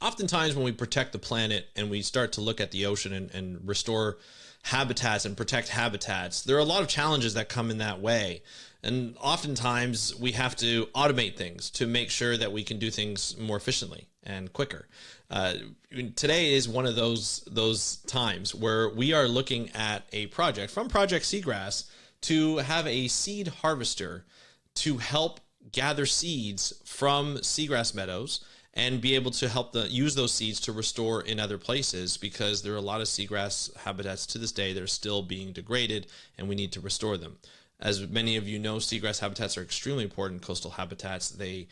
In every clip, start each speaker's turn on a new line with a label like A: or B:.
A: oftentimes when we protect the planet and we start to look at the ocean and restore habitats and protect habitats, there are a lot of challenges that come in that way. And oftentimes we have to automate things to make sure that we can do things more efficiently and quicker. Today is one of those times where we are looking at a project from Project Seagrass to have a seed harvester to help gather seeds from seagrass meadows and be able to help use those seeds to restore in other places, because there are a lot of seagrass habitats to this day that are still being degraded and we need to restore them. As many of you know, seagrass habitats are extremely important coastal habitats. They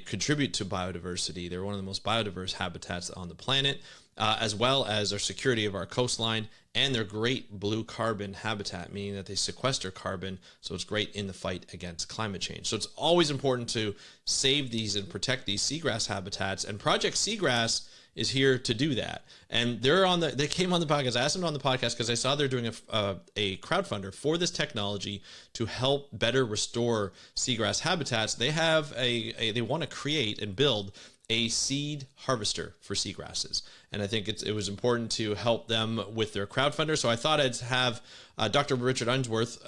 A: contribute to biodiversity. They're one of the most biodiverse habitats on the planet, as well as our security of our coastline, and they're great blue carbon habitat, meaning that they sequester carbon, so it's great in the fight against climate change. So it's always important to save these and protect these seagrass habitats, and Project Seagrass is here to do that. And they came on the podcast. I asked them on the podcast because I saw they're doing a crowdfunder for this technology to help better restore seagrass habitats. They have they want to create and build a seed harvester for seagrasses. And I think it was important to help them with their crowdfunder. So I thought I'd have Dr. Richard Unsworth,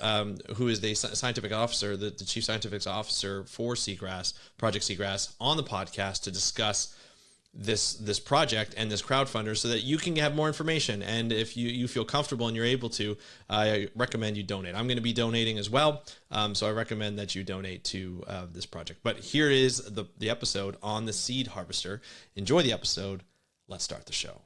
A: who is the scientific officer, the chief scientific officer for Seagrass, Project Seagrass, on the podcast to discuss this project and this crowdfunder so that you can have more information. And if you feel comfortable and you're able to, I recommend you donate. I'm going to be donating as well. So I recommend that you donate to this project. But here is the episode on the seed harvester. Enjoy the episode. Let's start the show.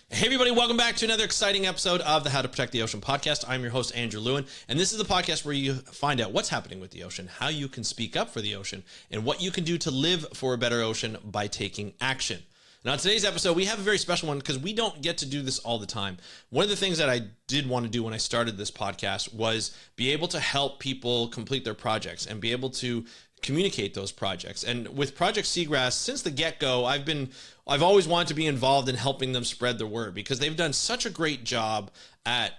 A: Hey everybody, welcome back to another exciting episode of the How to Protect the Ocean podcast. I'm your host, Andrew Lewin, and this is the podcast where you find out what's happening with the ocean, how you can speak up for the ocean, and what you can do to live for a better ocean by taking action. Now, in today's episode, we have a very special one because we don't get to do this all the time. One of the things that I did want to do when I started this podcast was be able to help people complete their projects and be able to communicate those projects. And with Project Seagrass, since the get-go, I've always wanted to be involved in helping them spread the word, because they've done such a great job at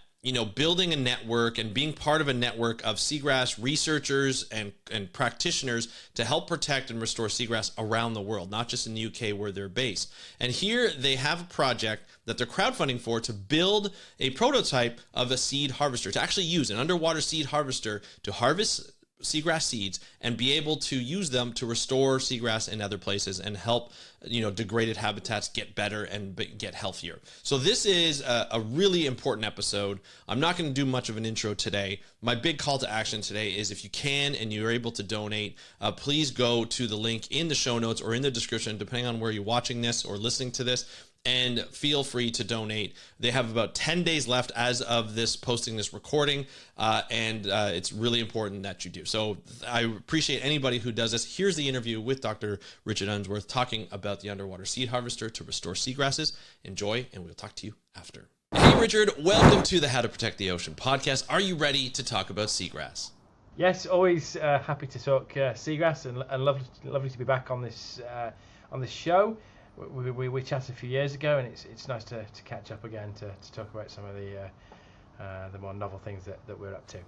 A: building a network and being part of a network of seagrass researchers and practitioners to help protect and restore seagrass around the world, not just in the UK where they're based. And here they have a project that they're crowdfunding for to build a prototype of a seed harvester, to actually use an underwater seed harvester to harvest seagrass seeds and be able to use them to restore seagrass in other places and help degraded habitats get better and get healthier. So this is a really important episode. I'm not going to do much of an intro today. My big call to action today is, if you can and you're able to donate, please go to the link in the show notes or in the description, depending on where you're watching this or listening to this, and feel free to donate. They have about 10 days left as of posting this recording, and it's really important that you do. So I appreciate anybody who does this. Here's the interview with Dr. Richard Unsworth talking about the underwater seed harvester to restore seagrasses. Enjoy, and we'll talk to you after. Hey, Richard, welcome to the How to Protect the Ocean podcast. Are you ready to talk about seagrass?
B: Yes, always happy to talk seagrass, and lovely to be back on this show. We chatted a few years ago, and it's nice to catch up again to talk about some of the more novel things that we're up to.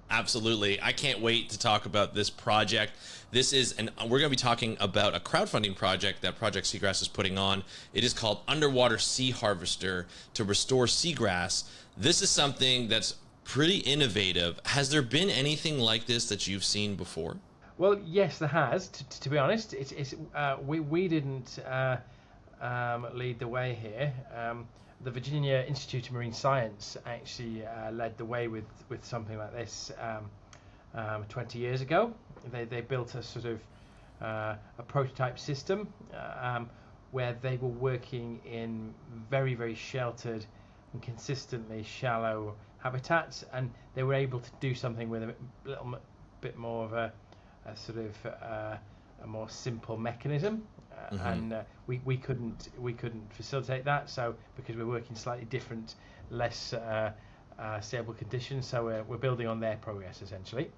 A: Absolutely. I can't wait to talk about this project. We're going to be talking about a crowdfunding project that Project Seagrass is putting on. It is called Underwater Sea Harvester to Restore Seagrass. This is something that's pretty innovative. Has there been anything like this that you've seen before?
B: Well, yes, there has. To be honest, we didn't lead the way here. The Virginia Institute of Marine Science actually led the way with something like this 20 years ago. They built a sort of a prototype system where they were working in very, very sheltered and consistently shallow habitats, and they were able to do something with a little bit more of a sort of a more simple mechanism, and we couldn't facilitate that. So because we're working slightly different, less stable conditions, so we're building on their progress essentially.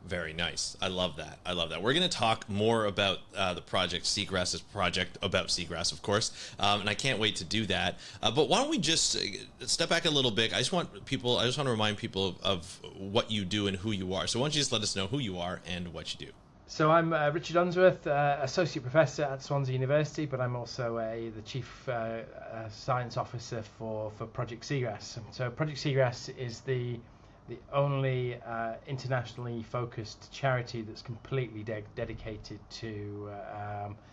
A: Very nice. I love that. We're going to talk more about the Project Seagrass's project about seagrass, of course, and I can't wait to do that. But why don't we just step back a little bit? I just want to remind people of what you do and who you are. So why don't you just let us know who you are and what you do?
B: So I'm Richard Unsworth, Associate Professor at Swansea University, but I'm also the Chief Science Officer for Project Seagrass. So Project Seagrass is the only internationally focused charity that's completely dedicated to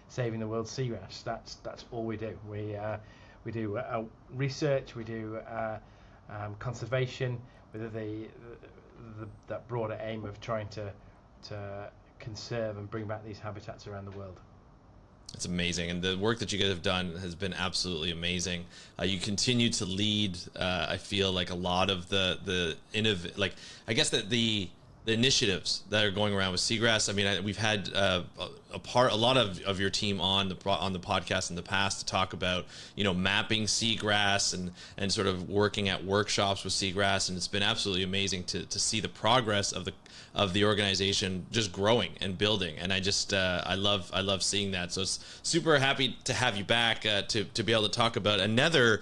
B: saving the world's seagrass. That's all we do. We do research, we do conservation, with that broader aim of trying to conserve and bring back these habitats around the world.
A: It's amazing, and the work that you guys have done has been absolutely amazing. You continue to lead. I feel like a lot of the I guess that the initiatives that are going around with seagrass. I mean, we've had a lot of your team on the podcast in the past to talk about, you know, mapping seagrass and sort of working at workshops with seagrass, and it's been absolutely amazing to see the progress of the organization just growing and building. And I just I love seeing that. So it's super happy to have you back to be able to talk about another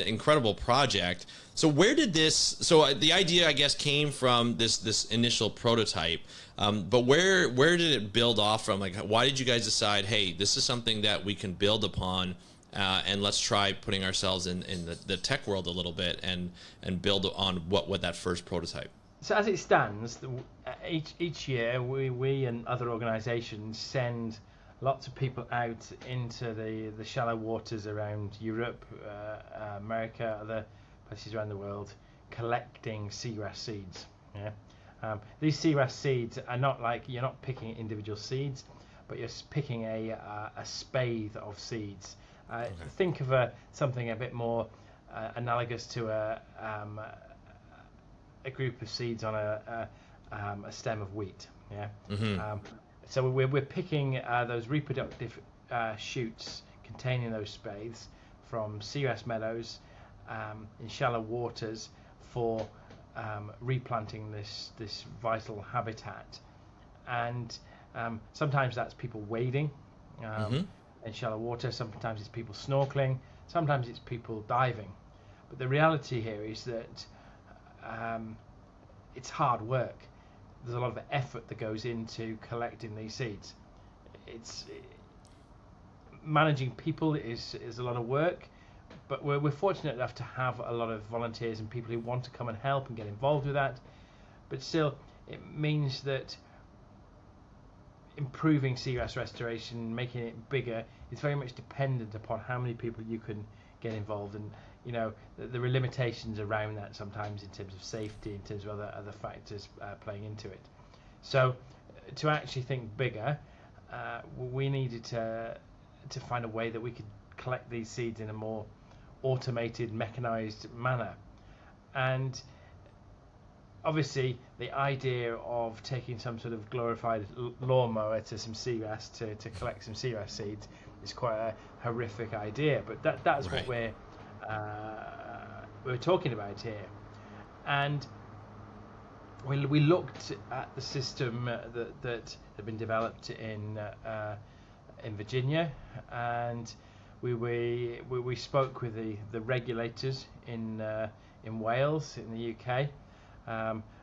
A: incredible project. So where did this? So the idea, I guess, came from this initial prototype, but where did it build off from? Like, why did you guys decide, hey, this is something that we can build upon, and let's try putting ourselves in the tech world a little bit and build on what that first prototype?
B: So as it stands, each year we and other organisations send lots of people out into the shallow waters around Europe, America, other places around the world, collecting seagrass seeds. Yeah, these seagrass seeds are not like, you're not picking individual seeds, but you're picking a spathe of seeds. Okay. Think of something a bit more analogous to a group of seeds on a stem of wheat. Yeah. Mm-hmm. So we're picking those reproductive shoots containing those spathes from seagrass meadows in shallow waters for replanting this vital habitat. And sometimes that's people wading in shallow water, sometimes it's people snorkeling, sometimes it's people diving. But the reality here is that it's hard work. There's a lot of effort that goes into collecting these seeds. Managing people is a lot of work, but we're fortunate enough to have a lot of volunteers and people who want to come and help and get involved with that. But still, it means that improving seagrass restoration, making it bigger, is very much dependent upon how many people you can get involved. And you know, there are limitations around that sometimes in terms of safety, in terms of other factors playing into it. So to actually think bigger, we needed to find a way that we could collect these seeds in a more automated, mechanized manner. And obviously the idea of taking some sort of glorified lawnmower to some seagrass to collect some seagrass seeds is quite a horrific idea, but that's right. What we're talking about here. And we looked at the system that had been developed in Virginia, and we spoke with the regulators in Wales, in the UK,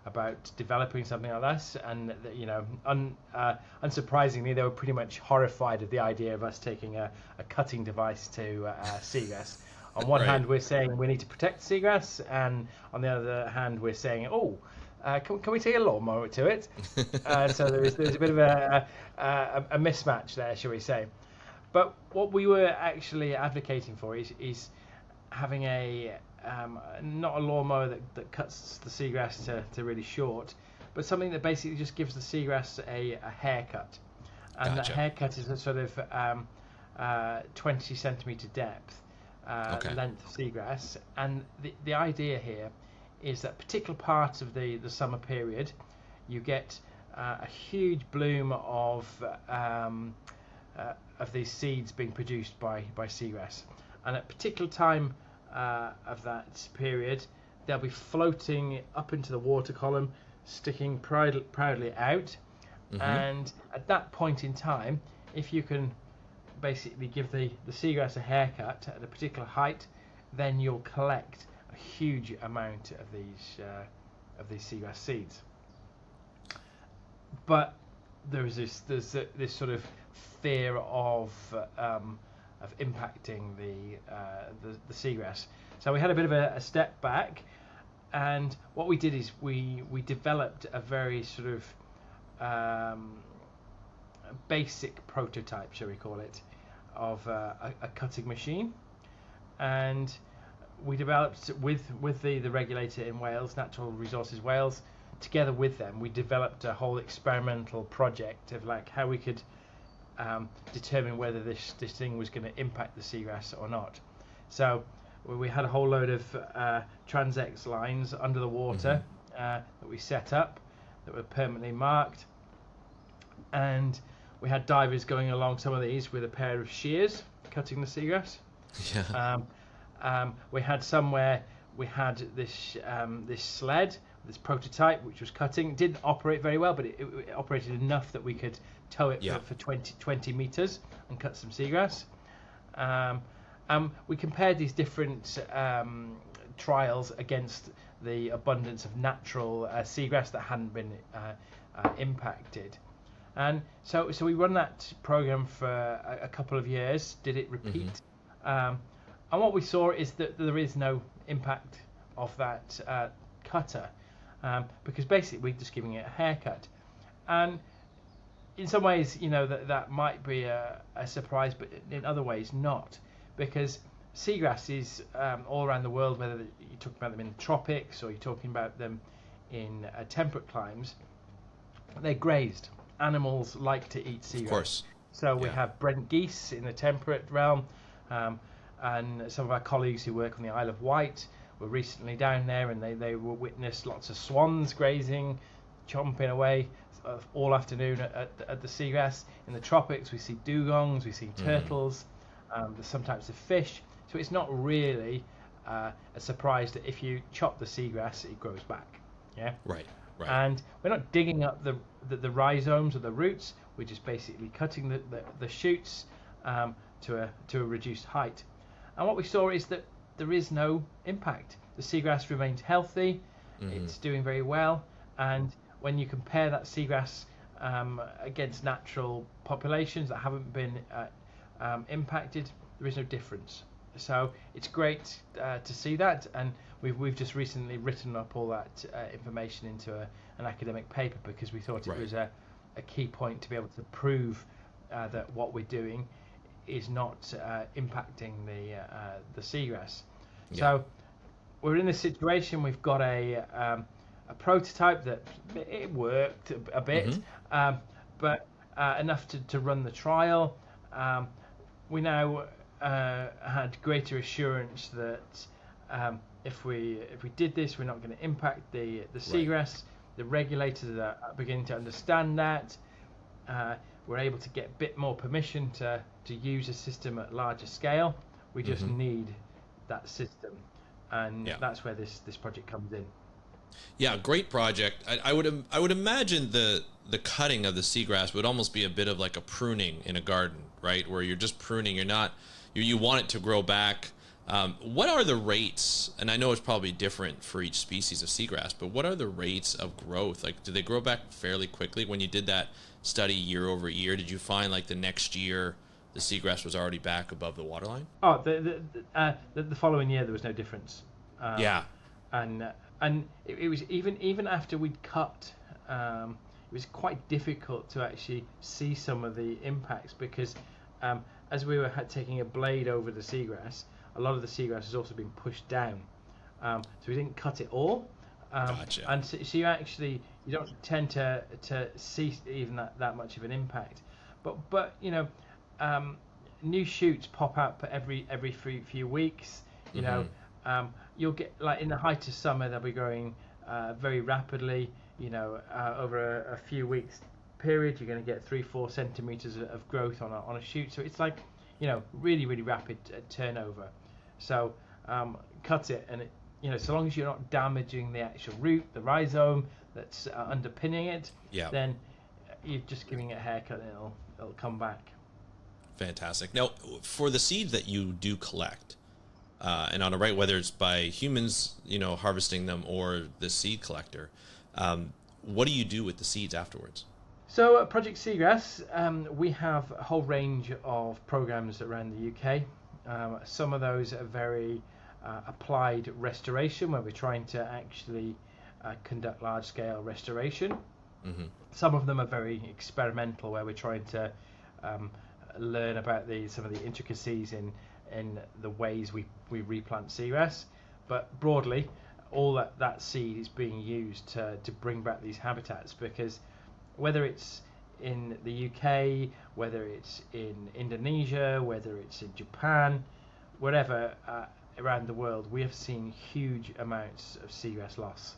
B: about developing something like this. And you know, unsurprisingly, they were pretty much horrified at the idea of us taking a cutting device to seagrass. On one hand, we're saying we need to protect seagrass, and on the other hand, we're saying, can we take a lawnmower to it? So there's a bit of a mismatch there, shall we say. But what we were actually advocating for is having not a lawnmower that cuts the seagrass to really short, but something that basically just gives the seagrass a haircut. And gotcha. That haircut is a sort of 20 centimetre depth length of seagrass. And the idea here is that particular part of the summer period, you get a huge bloom of these seeds being produced by seagrass. And at a particular time of that period, they'll be floating up into the water column, sticking proudly out. Mm-hmm. And at that point in time, if you can basically give the seagrass a haircut at a particular height, then you'll collect a huge amount of these seagrass seeds. But there's this sort of fear of impacting the seagrass. So we had a bit of a step back, and what we did is we developed a very sort of basic prototype, shall we call it, of a cutting machine, and we developed with the regulator in Wales, Natural Resources Wales. Together with them, we developed a whole experimental project of like how we could determine whether this thing was going to impact the seagrass or not. So we had a whole load of Transex lines under the water that we set up that were permanently marked, and we had divers going along some of these with a pair of shears cutting the seagrass.
A: Yeah.
B: We had somewhere we had this sled, this prototype, which was cutting. It didn't operate very well, but it operated enough that we could tow it for 20 meters and cut some seagrass. We compared these different trials against the abundance of natural seagrass that hadn't been impacted. And so we run that program for a couple of years, did it repeat. And what we saw is that there is no impact of that cutter, because basically we're just giving it a haircut. And in some ways, that might be a surprise, but in other ways not, because seagrasses all around the world, whether you're talking about them in the tropics or you're talking about them in temperate climes, they're grazed. Animals like to eat seagrass. Of course. So we have Brent geese in the temperate realm, and some of our colleagues who work on the Isle of Wight were recently down there, and they witnessed lots of swans grazing, chomping away all afternoon at the seagrass. In the tropics, we see dugongs, we see turtles, there's some types of fish. So it's not really a surprise that if you chop the seagrass, it grows back. Yeah.
A: Right.
B: And we're not digging up the rhizomes or the roots. We're just basically cutting the shoots to a reduced height. And what we saw is that there is no impact. The seagrass remains healthy. It's doing very well. And when you compare that seagrass against natural populations that haven't been impacted, there is no difference. So it's great to see that, and we've just recently written up all that information into an academic paper, because we thought it was a key point to be able to prove that what we're doing is not impacting the seagrass. Yeah. So we're in this situation. We've got a prototype that it worked a bit, but enough to run the trial. We now had greater assurance that if we did this, we're not going to impact the seagrass. The regulators are beginning to understand that. We're able to get a bit more permission to use a system at larger scale. We just need that system, and that's where this project comes in.
A: Yeah, great project. I would imagine the cutting of the seagrass would almost be a bit of like a pruning in a garden, right? Where you're just pruning. You want it to grow back. What are the rates? And I know it's probably different for each species of seagrass, but what are the rates of growth? Like, do they grow back fairly quickly? When you did that study year over year, did you find like the next year the seagrass was already back above the waterline?
B: Oh, the following year there was no difference. And it was even after we'd cut, it was quite difficult to actually see some of the impacts, because as we were taking a blade over the seagrass, a lot of the seagrass has also been pushed down. So we didn't cut it all.
A: Gotcha.
B: And so you don't tend to see even that much of an impact. But new shoots pop up every few weeks. You'll get, like in the height of summer, they'll be growing very rapidly. Over a few weeks period, you're going to get 3-4 centimeters of growth on a shoot. So it's like, really, really rapid turnover. So cut it, and so long as you're not damaging the actual root, the rhizome that's underpinning it, then you're just giving it a haircut, and it'll come back.
A: Fantastic. Now, for the seeds that you do collect, and on a right, whether it's by humans, harvesting them, or the seed collector, what do you do with the seeds afterwards?
B: So at Project Seagrass, we have a whole range of programs around the UK. Some of those are very applied restoration, where we're trying to actually conduct large-scale restoration.
A: Mm-hmm.
B: Some of them are very experimental, where we're trying to learn about some of the intricacies in the ways we replant seagrass. But broadly, all that seed is being used to bring back these habitats, because whether it's in the UK, whether it's in Indonesia, whether it's in Japan, wherever around the world, we have seen huge amounts of seagrass loss.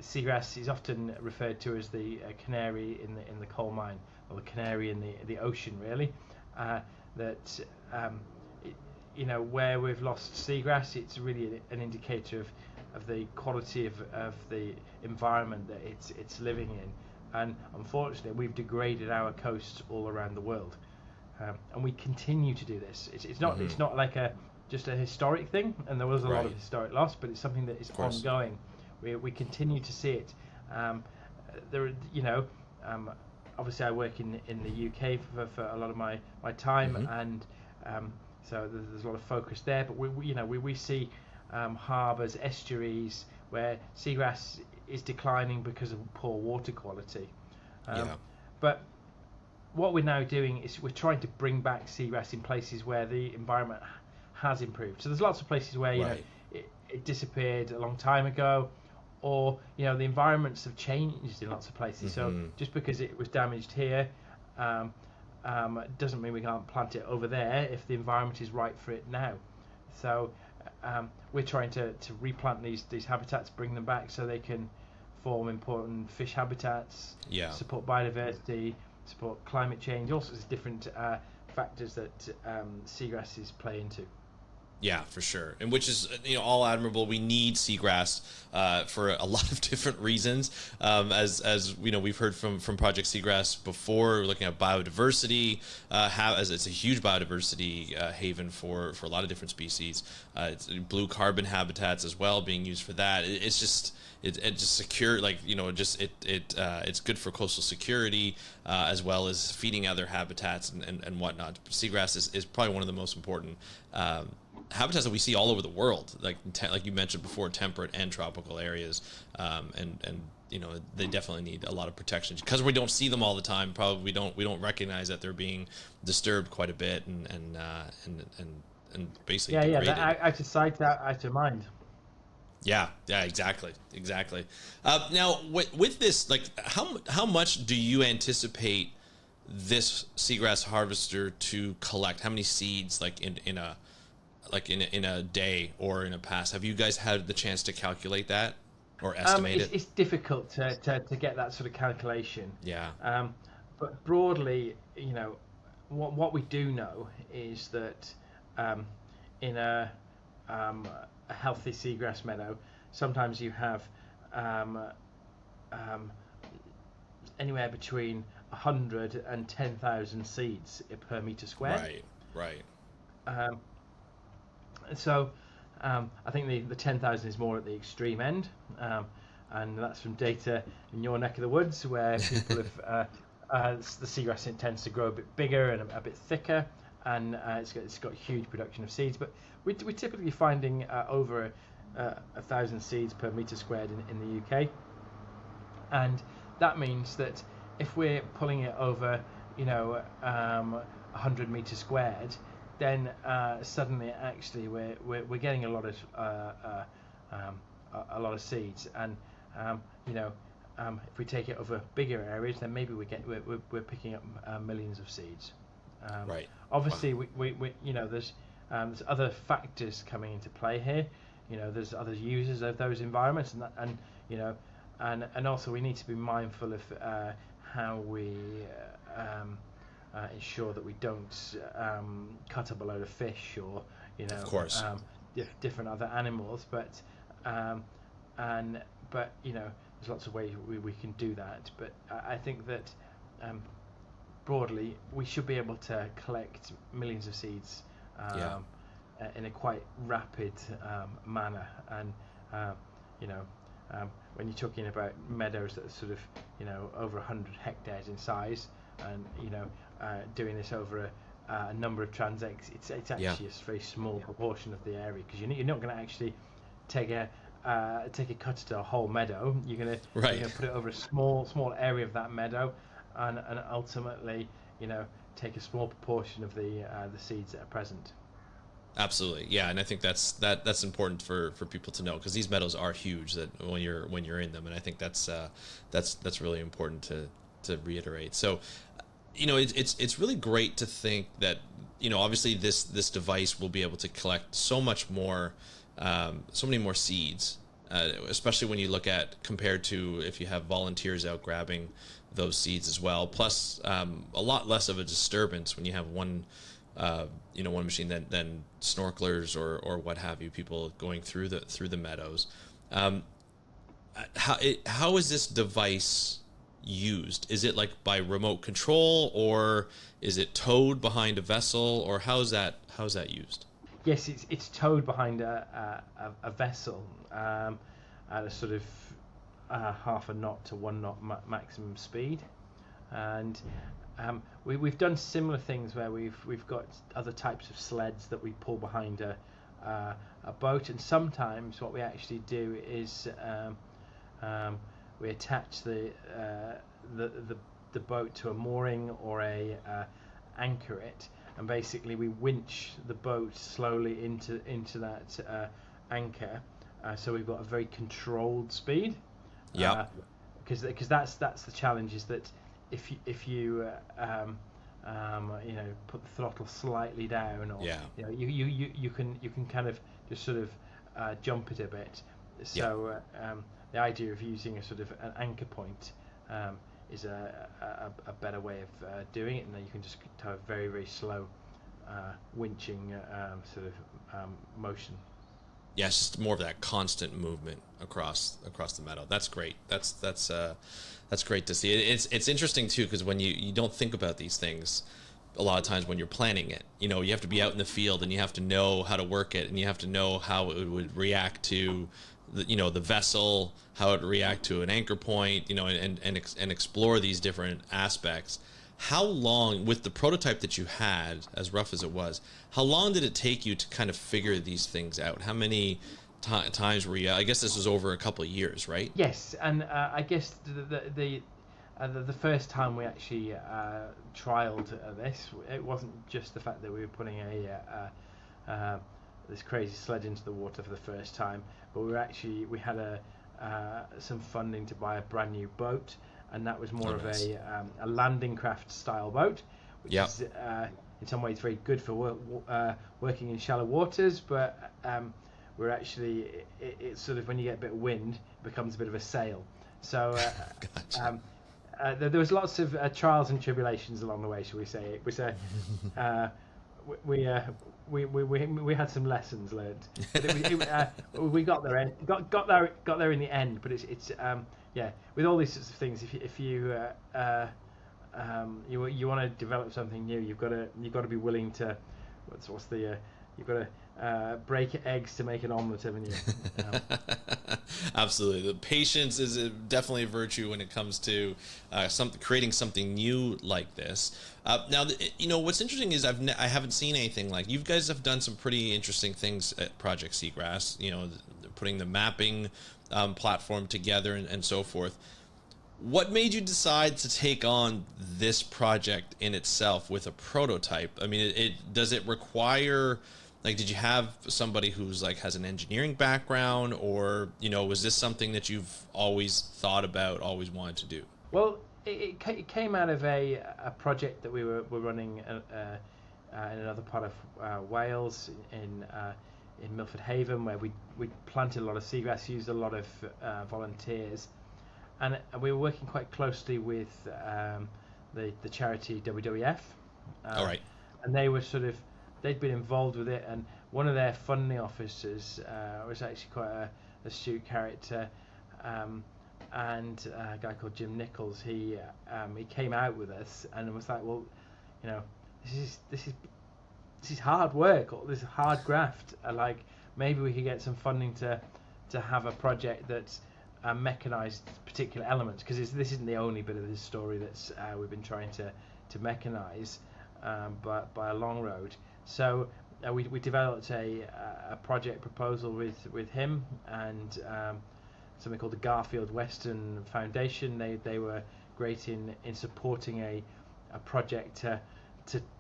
B: Seagrass is often referred to as the canary in the coal mine, or the canary in the ocean, really. Where we've lost seagrass, it's really an indicator of the quality of the environment that it's living in. And unfortunately, we've degraded our coasts all around the world, and we continue to do this. It's not it's not like just a historic thing, and there was a lot of historic loss, but it's something that is ongoing. We continue to see it. Obviously I work in the UK for a lot of my time, and so there's a lot of focus there. But we see harbours, estuaries where seagrass is declining because of poor water quality. But what we're now doing is we're trying to bring back seagrass in places where the environment has improved. So there's lots of places where it disappeared a long time ago, or the environments have changed in lots of places. So just because it was damaged here doesn't mean we can't plant it over there if the environment is right for it now. So we're trying to replant these habitats, bring them back so they can form important fish habitats, support biodiversity, support climate change, all sorts of different factors that seagrasses play into.
A: Yeah, for sure, and which is all admirable. We need seagrass for a lot of different reasons. As we've heard from Project Seagrass before, looking at biodiversity, as it's a huge biodiversity haven for a lot of different species. It's blue carbon habitats as well being used for that. It's just secure, it's good for coastal security as well as feeding other habitats and whatnot. Seagrass is probably one of the most important habitats that we see all over the world, like you mentioned before, temperate and tropical areas, and they definitely need a lot of protection because we don't see them all the time. Probably we don't recognize that they're being disturbed quite a bit and basically degraded.
B: Out of sight, out of mind.
A: Yeah, exactly. Now with this, how much do you anticipate this seagrass harvester to collect? How many seeds, in a day or in a pass? Have you guys had the chance to calculate that or estimate it?
B: It's difficult to get that sort of calculation.
A: Yeah.
B: But broadly, what we do know is that in a healthy seagrass meadow, sometimes you have anywhere between 100 and 10,000 seeds per meter squared.
A: Right.
B: So I think the 10,000 is more at the extreme end, and that's from data in your neck of the woods where people have the seagrass tends to grow a bit bigger and a bit thicker, and it's got huge production of seeds. But we're typically finding over 1,000 seeds per meter squared in the UK, and that means that if we're pulling it over 100 meters squared, then suddenly actually we're getting a lot of seeds, and if we take it over bigger areas, then maybe we're picking up millions of seeds. Obviously, we there's other factors coming into play here. There's other users of those environments, and also we need to be mindful of how we ensure that we don't cut up a load of fish or
A: of course.
B: Different other animals, but there's lots of ways we can do that. But I think that broadly we should be able to collect millions of seeds in a quite rapid manner, and when you're talking about meadows that are sort of, over 100 hectares in size, and doing this over a number of transects, it's actually a very small proportion of the area, because you're not going to actually take a cut to a whole meadow. You're going to put it over a small area of that meadow, and ultimately take a small proportion of the seeds that are present.
A: Absolutely, yeah, and I think that's important for people to know, because these meadows are huge that when you're in them, and I think that's really important to reiterate. So, it's really great to think that obviously this device will be able to collect so much more, so many more seeds, especially when you look at compared to if you have volunteers out grabbing those seeds as well. Plus, a lot less of a disturbance when you have one machine than snorkelers or what have you, people going through the meadows. How is this device used? Is it like by remote control, or is it towed behind a vessel, or how's that used?
B: Yes, it's towed behind a vessel at a sort of half a knot to 1 knot maximum speed, and we've done similar things where we've got other types of sleds that we pull behind a boat, and sometimes what we actually do is we attach the boat to a mooring or a anchor it, and basically we winch the boat slowly into that anchor, so we've got a very controlled speed.
A: Yeah.
B: Because that's the challenge, is that if you put the throttle slightly down, or you can kind of just sort of jump it a bit. So the idea of using a sort of an anchor point is a better way of doing it, and then you can just have a very, very slow winching sort of motion.
A: Yes, just more of that constant movement across the meadow. That's great. That's great to see. It's interesting too, because when you don't think about these things a lot of times when you're planning it, you have to be out in the field, and you have to know how to work it, and you have to know how it would react to the vessel, how it would react to an anchor point, and explore these different aspects. How long, with the prototype that you had, as rough as it was, how long did it take you to kind of figure these things out? How many times were you? I guess this was over a couple of years, right?
B: Yes, and I guess the first time we actually trialed this, it wasn't just the fact that we were putting this crazy sled into the water for the first time, but we had some funding to buy a brand new boat, and that was more of a landing craft style boat, which is in some ways very good for working in shallow waters, but we're actually it's sort of, when you get a bit of wind, it becomes a bit of a sail. So
A: Gotcha.
B: There was lots of trials and tribulations along the way, shall we say. It was we had some lessons learned, but we got there. Got there in the end. But it's with all these sorts of things, if you want to develop something new, you've got to be willing to you've got to break eggs to make an omelette, haven't you?
A: Absolutely. The patience is definitely a virtue when it comes to creating something new like this. Now, what's interesting is I haven't seen anything like, you guys have done some pretty interesting things at Project Seagrass, putting the mapping platform together and so forth. What made you decide to take on this project in itself with a prototype? I mean, does it require, like, did you have somebody who's like has an engineering background, or was this something that you've always thought about, always wanted to do?
B: Well, it came out of a project that we were running in another part of Wales, in Milford Haven, where we planted a lot of seagrass, used a lot of volunteers, and we were working quite closely with the charity WWF.
A: All right.
B: And they'd been involved with it, and one of their funding officers was actually quite a astute character, and a guy called Jim Nichols. He came out with us and was like, well, this is hard work, or this is hard graft. Like, maybe we could get some funding to have a project that mechanize particular elements, because this isn't the only bit of this story that's we've been trying to mechanize, but by a long road. So we developed a project proposal with him and something called the Garfield Western Foundation. They were great in supporting a project to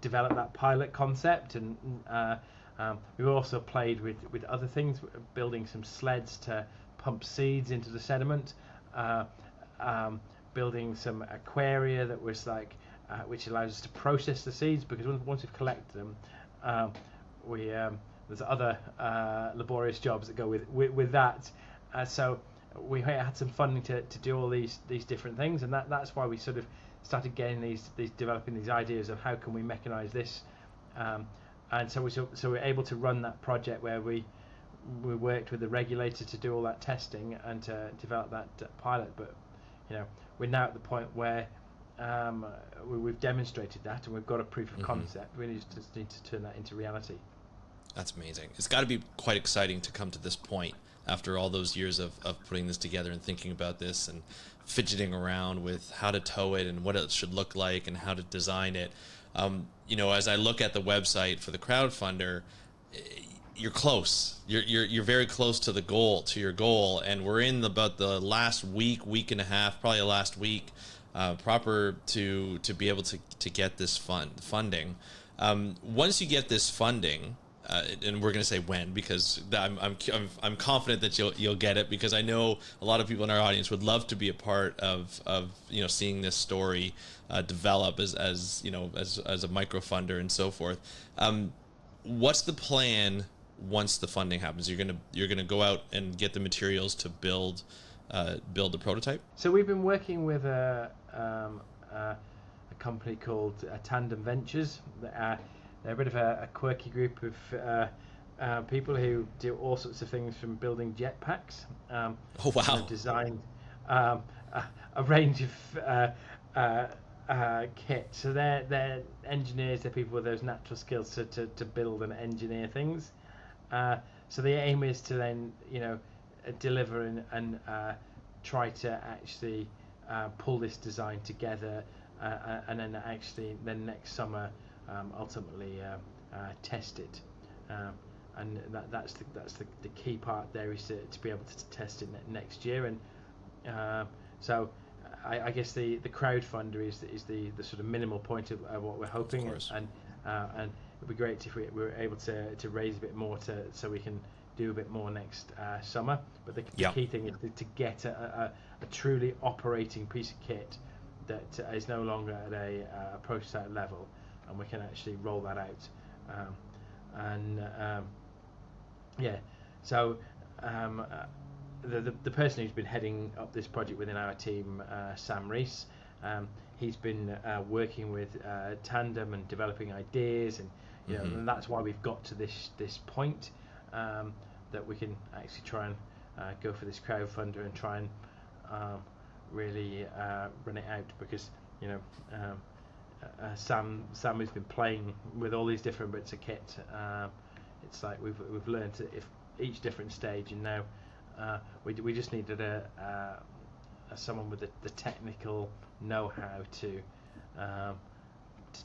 B: develop that pilot concept, and we've also played with other things, building some sleds to pump seeds into the sediment, building some aquaria that was like which allows us to process the seeds, because once we've collected them, there's other laborious jobs that go with that. So we had some funding to do all these different things, and that's why we sort of started getting these developing these ideas of how can we mechanize this, and so we're able to run that project where we worked with the regulator to do all that testing and to develop that pilot. But we're now at the point where we've demonstrated that and we've got a proof of concept. We just need to turn that into reality.
A: That's amazing. It's got to be quite exciting to come to this point after all those years of putting this together and thinking about this and fidgeting around with how to tow it and what it should look like and how to design it. As I look at the website for the crowdfunder, you're close. You're very close to your goal, and we're in about the last week and a half, probably the last week, proper to be able to get this funding. Once you get this funding, and we're going to say when, because I'm confident that you'll get it, because I know a lot of people in our audience would love to be a part of seeing this story develop as a microfunder and so forth. What's the plan once the funding happens? You're gonna go out and get the materials to build the prototype.
B: So we've been working with a company called Tandem Ventures. They're a bit of a quirky group of people who do all sorts of things, from building jetpacks.
A: Oh wow!
B: Designed a range of kit. So they're engineers. They're people with those natural skills to build and engineer things. So the aim is to then deliver and try to actually pull this design together, and then next summer ultimately test it. And that's the key part there, is to be able to test it next year. And so I guess the crowdfunder is the sort of minimal point of what we're hoping, and it'd be great if we were able to raise a bit more so we can do a bit more next summer. But the key thing is to get a truly operating piece of kit that is no longer at a prototype level, and we can actually roll that out. So the person who's been heading up this project within our team, Sam Rees, he's been working with Tandem and developing ideas, and and that's why we've got to this point, that we can actually try and go for this crowdfunder and try and really run it out, because Sam has been playing with all these different bits of kit. It's like we've learned if each different stage, and now we just needed someone with the technical know-how to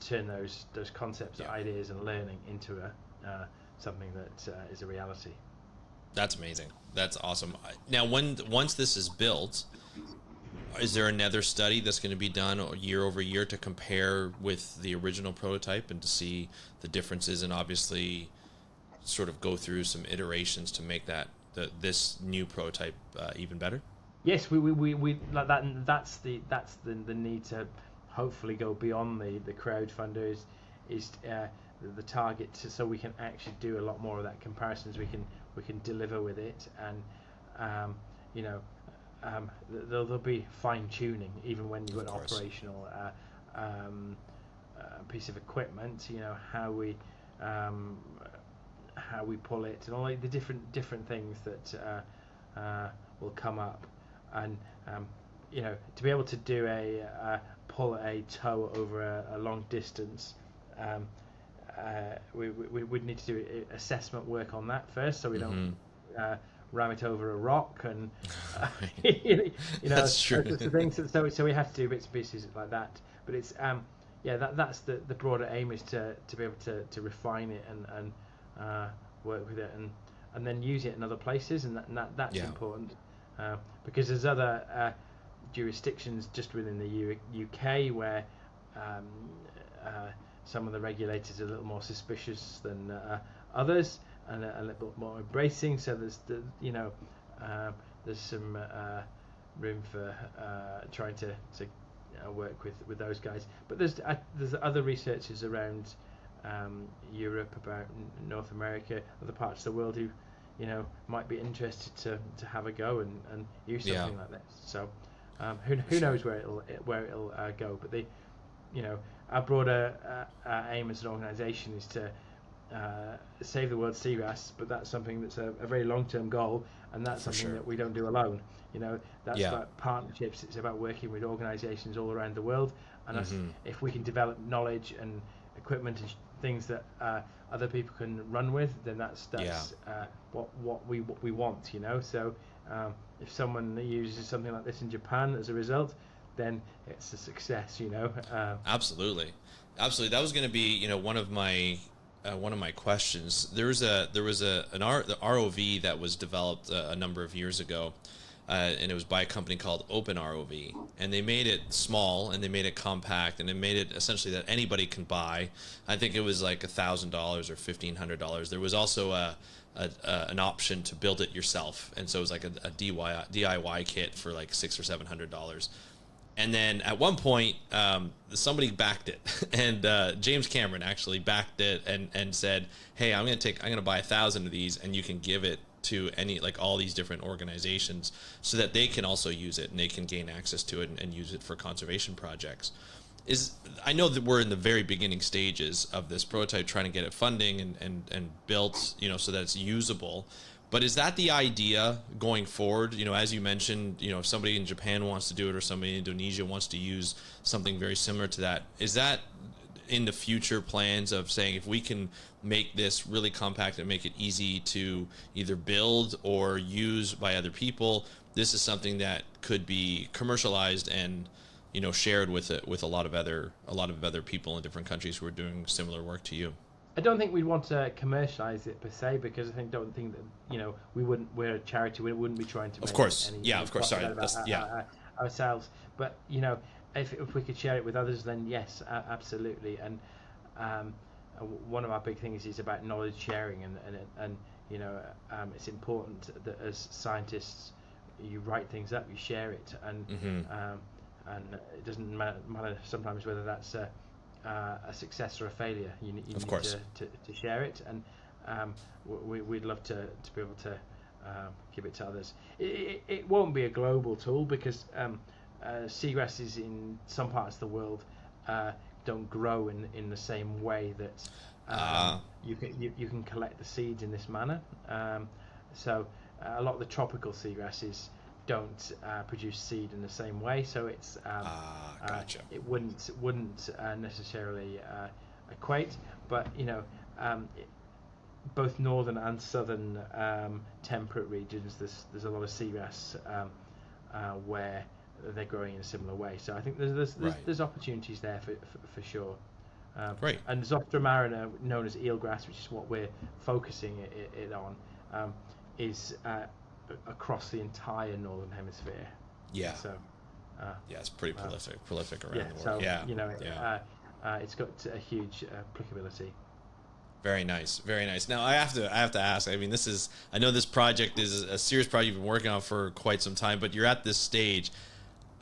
B: turn those concepts, ideas, and learning into something that is a reality.
A: That's amazing. That's awesome. Now, once this is built, is there another study that's going to be done year over year to compare with the original prototype and to see the differences, and obviously sort of go through some iterations to make this new prototype even better? Yes,
B: we like that. And that's the need to hopefully go beyond the crowdfunder is the target, so we can actually do a lot more of that comparisons. We can deliver with it, and there'll be fine tuning even when you've got an operational piece of equipment. How we pull it, and all the different things that will come up, and to be able to do pull a tow over a long distance, we would need to do assessment work on that first, so we don't ram it over a rock, and you know,
A: That's true.
B: those sorts of things. So we have to do bits and pieces like that. But it's yeah, that's the broader aim, is to be able to refine it and work with it and then use it in other places, and that's important, because there's other jurisdictions just within the UK where some of the regulators are a little more suspicious than others, and a little bit more embracing. So there's some room for trying to work with those guys. But there's other researchers around Europe, about North America, other parts of the world who might be interested to have a go and use something like this. So who knows where it'll go? But our broader aim as an organisation is to save the world's seagrass, but that's something that's a very long-term goal, and that's something that we don't do alone. That's about partnerships. It's about working with organisations all around the world, and if we can develop knowledge and equipment and things that other people can run with, then that's what we want. So if someone uses something like this in Japan as a result, then it's a success.
A: Absolutely. That was going to be one of my questions. There was the ROV that was developed a number of years ago, and it was by a company called Open ROV, and they made it small and they made it compact, and they made it essentially that anybody can buy. I think it was like $1,000 or $1,500. There was also an option to build it yourself, and so it was like a DIY kit for like $600 or $700. And then at one point, somebody backed it, and James Cameron actually backed it and said, "Hey, I'm gonna buy 1,000 of these, and you can give it to all these different organizations so that they can also use it and they can gain access to it and use it for conservation projects." I know that we're in the very beginning stages of this prototype, trying to get it funding and built, so that it's usable. But is that the idea going forward? As you mentioned, if somebody in Japan wants to do it or somebody in Indonesia wants to use something very similar to that, is that in the future plans of saying, if we can make this really compact and make it easy to either build or use by other people, this is something that could be commercialized and shared with a lot of other people in different countries who are doing similar work to you?
B: I don't think we'd want to commercialize it per se, because I don't think that we're a charity. We wouldn't be trying to make
A: of course sorry
B: ourselves. But if we could share it with others, then yes, absolutely. And one of our big things is about knowledge sharing, and it's important that as scientists you write things up, you share it, and it doesn't matter sometimes whether that's a success or a failure. You need to share it, and we'd love to be able to give it to others. It won't be a global tool, because seagrasses in some parts of the world don't grow in the same way that you can collect the seeds in this manner. So a lot of the tropical seagrasses don't produce seed in the same way, so it's
A: gotcha.
B: It wouldn't necessarily equate, but both northern and southern temperate regions, there's a lot of seagrass where they're growing in a similar way. So I think there's opportunities there for sure.
A: Great.
B: And Zophyra marina, known as eelgrass, which is what we're focusing it on, is across the entire northern hemisphere.
A: Yeah.
B: So
A: it's pretty prolific around the world.
B: So it's got a huge applicability.
A: Very nice. Now I have to ask. I mean, I know this project is a serious project you've been working on for quite some time, but you're at this stage.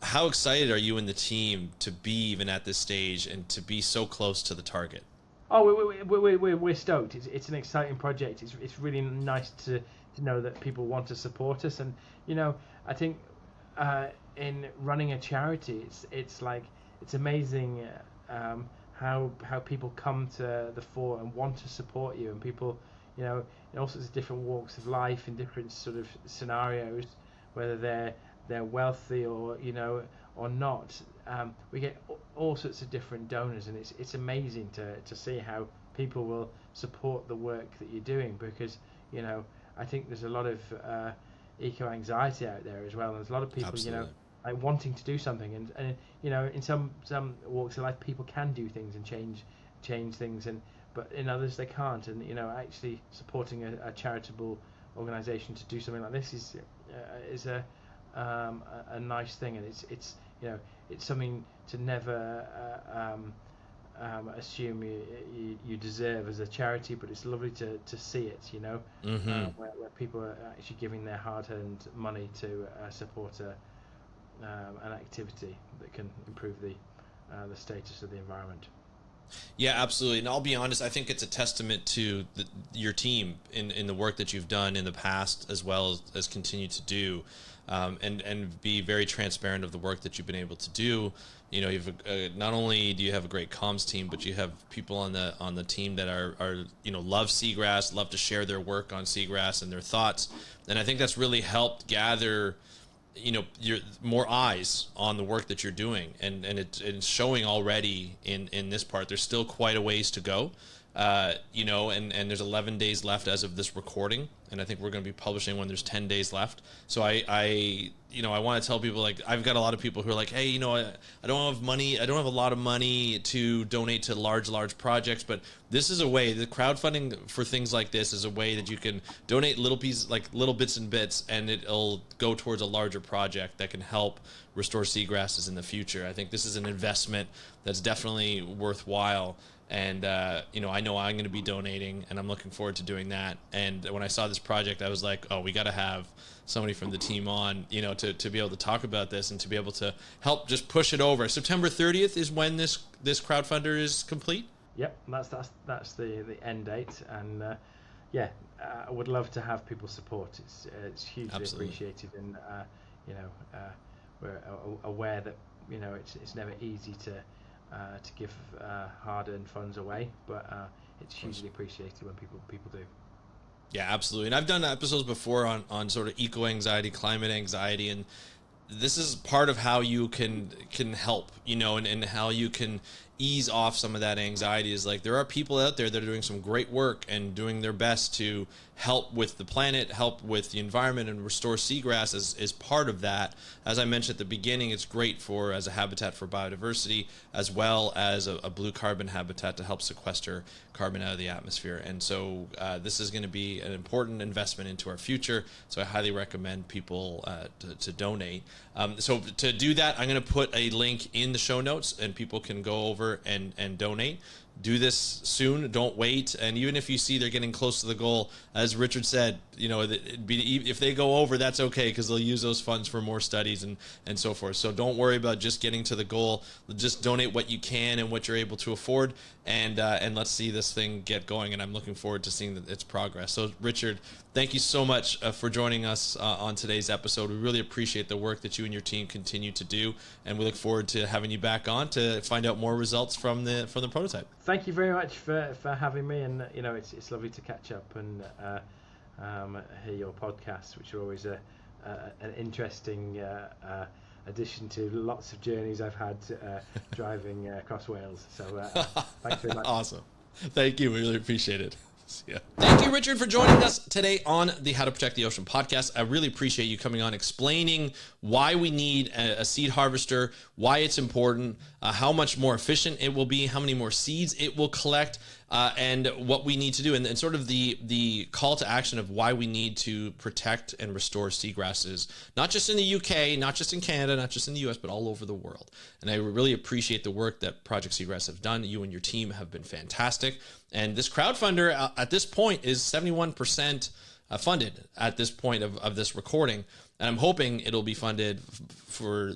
A: How excited are you and the team to be even at this stage and to be so close to the target?
B: Oh, we're stoked. It's an exciting project. It's really nice to know that people want to support us, and I think in running a charity, it's amazing how people come to the fore and want to support you, and people in all sorts of different walks of life, in different sort of scenarios, whether they're wealthy or not. We get all sorts of different donors, and it's amazing to see how people will support the work that you're doing, because I think there's a lot of eco anxiety out there as well. There's a lot of people,
A: Absolutely.
B: like wanting to do something, and in some walks of life, people can do things and change things, but in others they can't. And actually supporting a charitable organization to do something like this is a nice thing, and it's something to never assume you deserve as a charity, but it's lovely to see it, where people are actually giving their hard-earned money to support an activity that can improve the status of the environment.
A: Yeah, absolutely. And I'll be honest, I think it's a testament to your team in the work that you've done in the past, as well as continue to do, and be very transparent of the work that you've been able to do. You've not only do you have a great comms team, but you have people on the team that are love seagrass, love to share their work on seagrass and their thoughts. And I think that's really helped gather your more eyes on the work that you're doing, and it's showing already in this part. There's still quite a ways to go, and there's 11 days left as of this recording, and I think we're going to be publishing when there's 10 days left. So I want to tell people, like, I've got a lot of people who are like, hey, I don't have money, I don't have a lot of money to donate to large projects, but this is a way. The crowdfunding for things like this is a way that you can donate little pieces, like little bits and bits, and it'll go towards a larger project that can help restore seagrasses in the future. I think this is an investment that's definitely worthwhile. And, I know I'm going to be donating, and I'm looking forward to doing that. And when I saw this project, I was like, oh, we got to have somebody from the team on, to be able to talk about this and to be able to help just push it over. September 30th is when this crowdfunder is complete.
B: Yep, that's the end date. And, I would love to have people support. It's hugely
A: Absolutely.
B: appreciated. And, we're aware that, it's never easy to give hard-earned funds away, but it's hugely appreciated when people do.
A: Yeah, absolutely. And I've done episodes before on sort of eco-anxiety, climate anxiety, and this is part of how you can help, and how you can ease off some of that anxiety. Is like, there are people out there that are doing some great work and doing their best to help with the planet, help with the environment, and restore seagrass is part of that. As I mentioned at the beginning, it's great as a habitat for biodiversity, as well as a blue carbon habitat to help sequester carbon out of the atmosphere. And so this is going to be an important investment into our future. So I highly recommend people to donate. So to do that, I'm going to put a link in the show notes, and people can go over and donate. Do this soon. Don't wait. And even if you see they're getting close to the goal, as Richard said, if they go over, that's okay, because they'll use those funds for more studies and so forth. So don't worry about just getting to the goal. Just donate what you can and what you're able to afford, and let's see this thing get going. And I'm looking forward to seeing its progress. So Richard, thank you so much for joining us on today's episode. We really appreciate the work that you and your team continue to do, and we look forward to having you back on to find out more results from the prototype.
B: Thank you very much for having me, and it's lovely to catch up and hear your podcasts, which are always an interesting addition to lots of journeys I've had driving across Wales. So thanks very much.
A: Awesome. Thank you. We really appreciate it. Yeah. Thank you, Richard, for joining us today on the How to Protect the Ocean podcast. I really appreciate you coming on, explaining why we need a seed harvester, why it's important, how much more efficient it will be, how many more seeds it will collect, and what we need to do, and sort of the call to action of why we need to protect and restore seagrasses, not just in the UK, not just in Canada, not just in the US, but all over the world. And I really appreciate the work that Project Seagrass have done. You and your team have been fantastic. And this crowdfunder at this point is 71% funded at this point of this recording. And I'm hoping it'll be funded for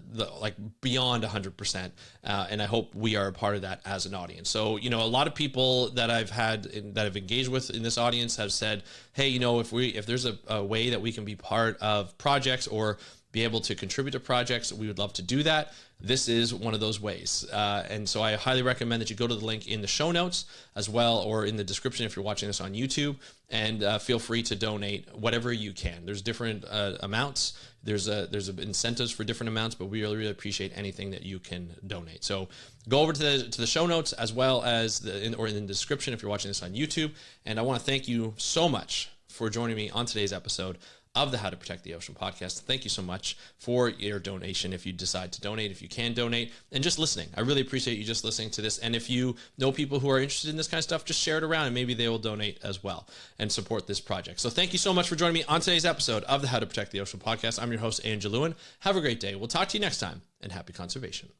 A: beyond 100%. And I hope we are a part of that as an audience. So, a lot of people that I've engaged with in this audience have said, hey, if there's a way that we can be part of projects or be able to contribute to projects, we would love to do that. This is one of those ways. And so I highly recommend that you go to the link in the show notes as well, or in the description if you're watching this on YouTube, and feel free to donate whatever you can. There's different amounts. There's incentives for different amounts, but we really appreciate anything that you can donate. So go over to the show notes, as well as in the description if you're watching this on YouTube. And I want to thank you so much for joining me on today's episode of the How to Protect the Ocean podcast. Thank you so much for your donation. If you decide to donate, if you can donate, and just listening. I really appreciate you just listening to this. And if you know people who are interested in this kind of stuff, just share it around and maybe they will donate as well and support this project. So thank you so much for joining me on today's episode of the How to Protect the Ocean podcast. I'm your host, Andrew Lewin. Have a great day. We'll talk to you next time, and happy conservation.